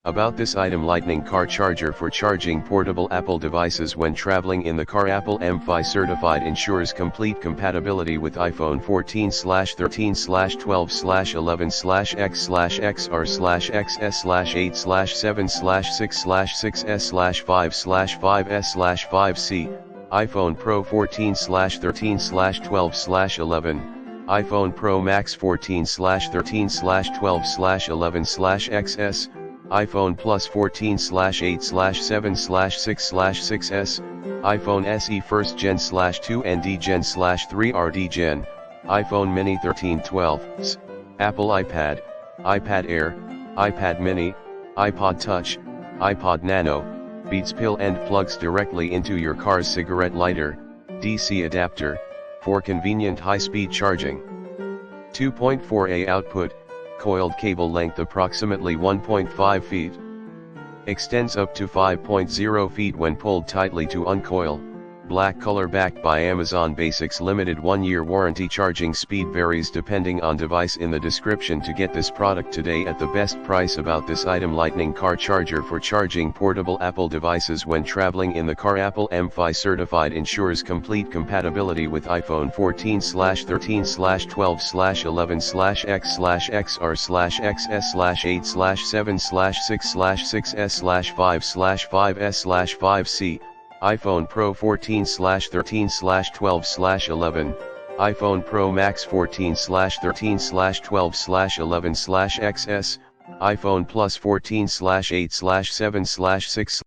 About this item: Lightning car charger for charging portable Apple devices when traveling in the car. Apple MFi certified, ensures complete compatibility with iPhone 14/13/12/11/X/X/R/X/S/8/6/6/5/5/5C, iPhone Pro 14/13/12/11, iPhone Pro Max 14/13/12/11/XS, iPhone Plus 14/8/7/6/6S, iPhone SE 1st Gen /2 ND Gen /3 RD Gen, iPhone Mini 13/12s, Apple iPad, iPad Air, iPad Mini, iPod Touch, iPod Nano, Beats Pill, and plugs directly into your car's cigarette lighter, DC adapter, for convenient high-speed charging. 2.4A output, coiled cable length approximately 1.5 feet. Extends up to 5.0 feet when pulled tightly to uncoil. Black color, backed by Amazon Basics limited 1-year warranty. Charging speed varies depending on device. In the description to get this product today at the best price. About this item: Lightning car charger for charging portable Apple devices when traveling in the car. Apple MFi certified, ensures complete compatibility with iPhone 14/13/12/11/X/X/R/X/S/8/7/6/S/5/5S/5C, iPhone Pro 14/13/12/11, iPhone Pro Max 14/13/12/11/XS, iPhone Plus 14/8/7/6